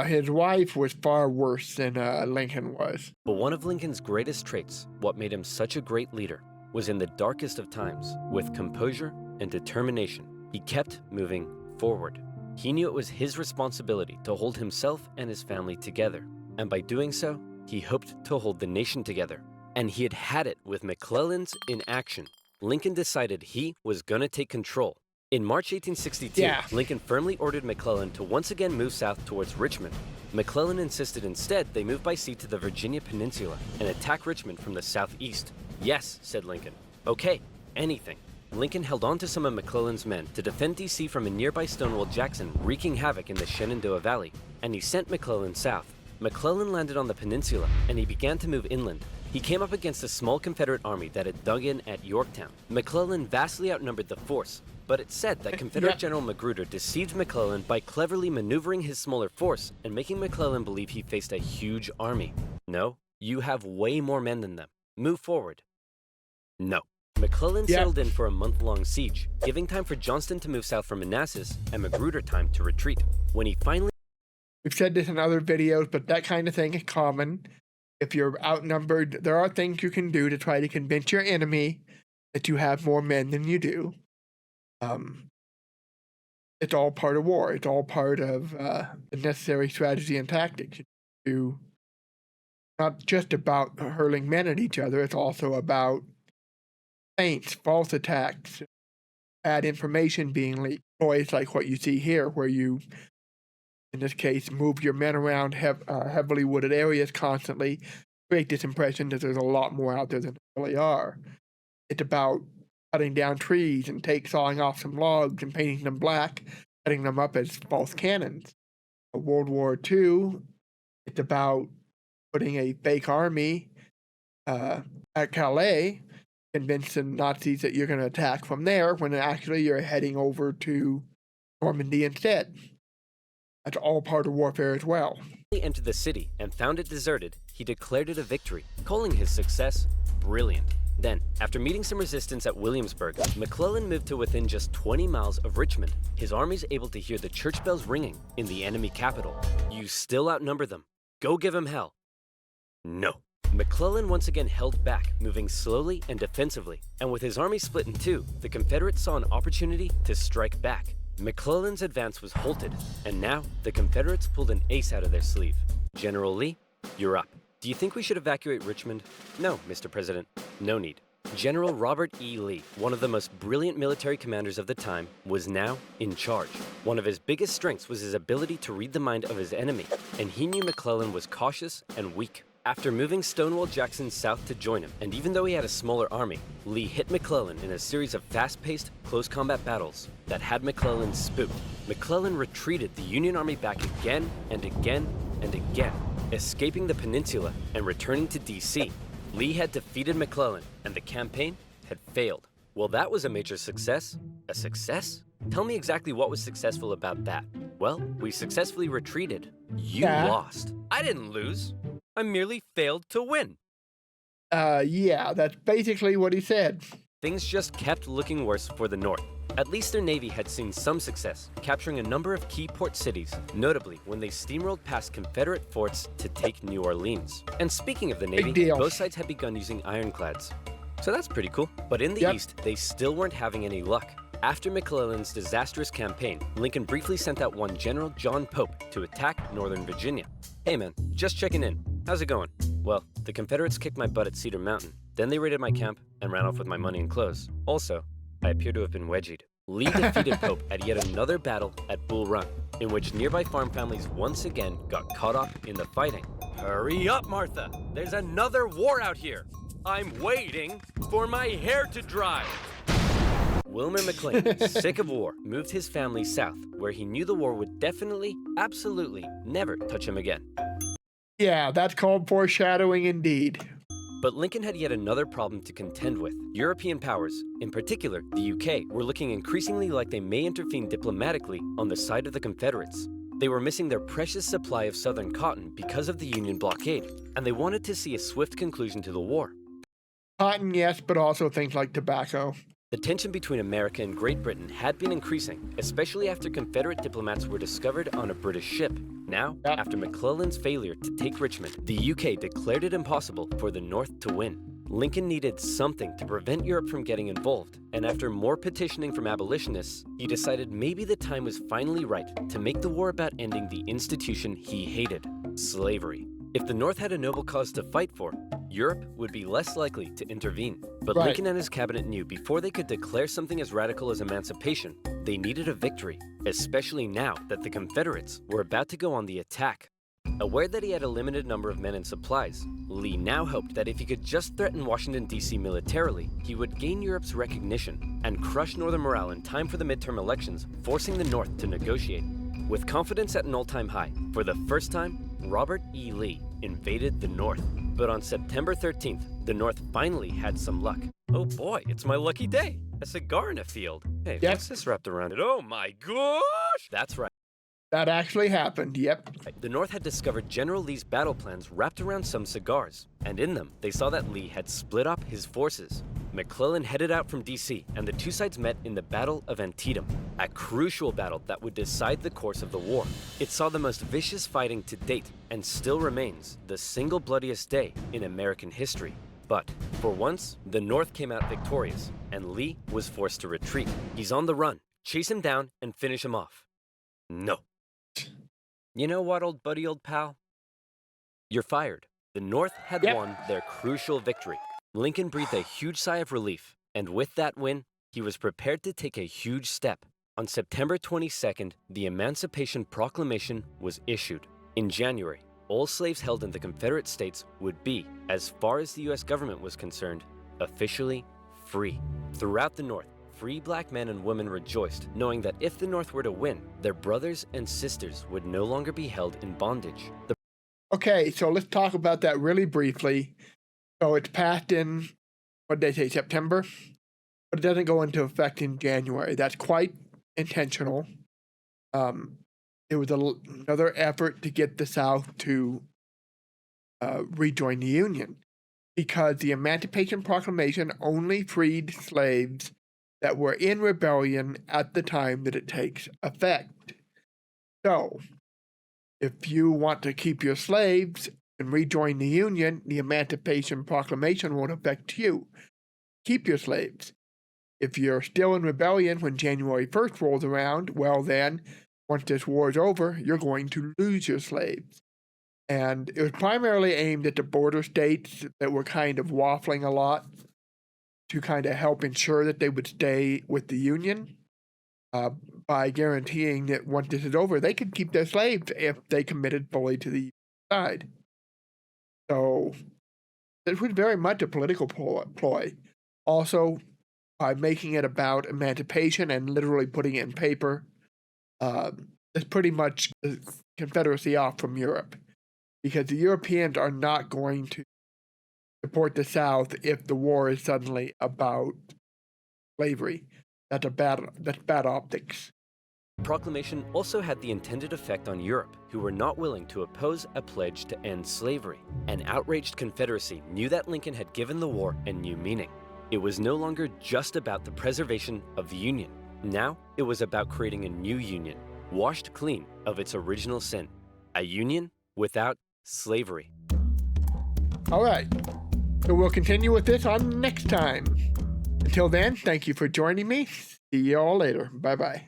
His wife was far worse than Lincoln was. But one of Lincoln's greatest traits, what made him such a great leader, was in the darkest of times, with composure and determination, he kept moving forward. He knew it was his responsibility to hold himself and his family together, and by doing so, he hoped to hold the nation together. And he had had it with McClellan's inaction. Lincoln decided he was gonna take control. In March 1862, Lincoln firmly ordered McClellan to once again move south towards Richmond. McClellan insisted instead they move by sea to the Virginia Peninsula and attack Richmond from the southeast. Yes, said Lincoln. Okay, anything. Lincoln held on to some of McClellan's men to defend D.C. from a nearby Stonewall Jackson wreaking havoc in the Shenandoah Valley, and he sent McClellan south. McClellan landed on the peninsula, and he began to move inland. He came up against a small Confederate army that had dug in at Yorktown. McClellan vastly outnumbered the force, but it's said that Confederate General Magruder deceived McClellan by cleverly maneuvering his smaller force and making McClellan believe he faced a huge army. No, you have way more men than them. Move forward. No. McClellan settled in for a month-long siege, giving time for Johnston to move south from Manassas and Magruder time to retreat. When he finally... We've said this in other videos, but that kind of thing is common. If you're outnumbered, there are things you can do to try to convince your enemy that you have more men than you do. It's all part of war. It's all part of the necessary strategy and tactics. Not just about hurling men at each other, it's also about feints, false attacks, bad information being leaked. Always like what you see here, where you, in this case, move your men around heavily wooded areas constantly, create this impression that there's a lot more out there than there really are. It's about cutting down trees and sawing off some logs and painting them black, setting them up as false cannons. World War II, it's about putting a fake army at Calais, convince the Nazis that you're going to attack from there when actually you're heading over to Normandy instead. That's all part of warfare as well. He entered the city and found it deserted. He declared it a victory, calling his success brilliant. Then, after meeting some resistance at Williamsburg, McClellan moved to within just 20 miles of Richmond. His army's able to hear the church bells ringing in the enemy capital. You still outnumber them. Go give him hell. No. McClellan once again held back, moving slowly and defensively. And with his army split in two, the Confederates saw an opportunity to strike back. McClellan's advance was halted, and now the Confederates pulled an ace out of their sleeve. General Lee, you're up. Do you think we should evacuate Richmond? No, Mr. President, no need. General Robert E. Lee, one of the most brilliant military commanders of the time, was now in charge. One of his biggest strengths was his ability to read the mind of his enemy, and he knew McClellan was cautious and weak. After moving Stonewall Jackson south to join him, and even though he had a smaller army, Lee hit McClellan in a series of fast-paced, close combat battles that had McClellan spooked. McClellan retreated the Union Army back again and again and again, escaping the peninsula and returning to D.C. Lee had defeated McClellan, and the campaign had failed. Well, that was a major success. A success? Tell me exactly what was successful about that. Well, we successfully retreated. You lost. I didn't lose. I merely failed to win. Yeah, that's basically what he said. Things just kept looking worse for the North. At least their Navy had seen some success, capturing a number of key port cities, notably when they steamrolled past Confederate forts to take New Orleans. And speaking of the Navy, both sides had begun using ironclads. So that's pretty cool. But in the East, they still weren't having any luck. After McClellan's disastrous campaign, Lincoln briefly sent out one General John Pope to attack Northern Virginia. Hey man, just checking in. How's it going? Well, the Confederates kicked my butt at Cedar Mountain. Then they raided my camp and ran off with my money and clothes. Also, I appear to have been wedgied. Lee defeated Pope at yet another battle at Bull Run, in which nearby farm families once again got caught up in the fighting. Hurry up, Martha! There's another war out here! I'm waiting for my hair to dry! Wilmer McLean, sick of war, moved his family south, where he knew the war would definitely, absolutely, never touch him again. Yeah, that's called foreshadowing indeed. But Lincoln had yet another problem to contend with. European powers, in particular the UK, were looking increasingly like they may intervene diplomatically on the side of the Confederates. They were missing their precious supply of southern cotton because of the Union blockade, and they wanted to see a swift conclusion to the war. Cotton, yes, but also things like tobacco. The tension between America and Great Britain had been increasing, especially after Confederate diplomats were discovered on a British ship. Now, after McClellan's failure to take Richmond, the UK declared it impossible for the North to win. Lincoln needed something to prevent Europe from getting involved, and after more petitioning from abolitionists, he decided maybe the time was finally right to make the war about ending the institution he hated, slavery. If the North had a noble cause to fight for, Europe would be less likely to intervene. But Lincoln and his cabinet knew before they could declare something as radical as emancipation, they needed a victory, especially now that the Confederates were about to go on the attack. Aware that he had a limited number of men and supplies, Lee now hoped that if he could just threaten Washington, D.C. militarily, he would gain Europe's recognition and crush Northern morale in time for the midterm elections, forcing the North to negotiate. With confidence at an all-time high, for the first time, Robert E. Lee invaded the North. But on September 13th, the North finally had some luck. Oh boy, it's my lucky day. A cigar in a field. Hey, what's this wrapped around it? Oh my gosh! That's right. That actually happened, yep. The North had discovered General Lee's battle plans wrapped around some cigars, and in them, they saw that Lee had split up his forces. McClellan headed out from D.C., and the two sides met in the Battle of Antietam, a crucial battle that would decide the course of the war. It saw the most vicious fighting to date, and still remains the single bloodiest day in American history. But, for once, the North came out victorious, and Lee was forced to retreat. He's on the run. Chase him down and finish him off. No. You know what, old buddy, old pal? You're fired. The North had won their crucial victory. Lincoln breathed a huge sigh of relief, and with that win, he was prepared to take a huge step. On September 22nd, the Emancipation Proclamation was issued. In January, all slaves held in the Confederate States would be, as far as the U.S. government was concerned, officially free. Throughout the North, free black men and women rejoiced, knowing that if the North were to win, their brothers and sisters would no longer be held in bondage. Okay, so let's talk about that really briefly. So it's passed in, what did they say, September? But it doesn't go into effect in January. That's quite intentional. It was another effort to get the South to rejoin the Union, because the Emancipation Proclamation only freed slaves that were in rebellion at the time that it takes effect. So, if you want to keep your slaves and rejoin the Union, the Emancipation Proclamation won't affect you. Keep your slaves. If you're still in rebellion when January 1st rolls around, well then, once this war is over, you're going to lose your slaves. And it was primarily aimed at the border states that were kind of waffling a lot to kind of help ensure that they would stay with the Union by guaranteeing that once this is over, they could keep their slaves if they committed fully to the side. So it was very much a political ploy. Also, by making it about emancipation and literally putting it in paper, it's pretty much the Confederacy off from Europe, because the Europeans are not going to support the South if the war is suddenly about slavery. That's bad optics. The proclamation also had the intended effect on Europe, who were not willing to oppose a pledge to end slavery. An outraged Confederacy knew that Lincoln had given the war a new meaning. It was no longer just about the preservation of the Union. Now, it was about creating a new Union, washed clean of its original sin. A Union without slavery. All right. So we'll continue with this on next time. Until then, thank you for joining me. See you all later. Bye-bye.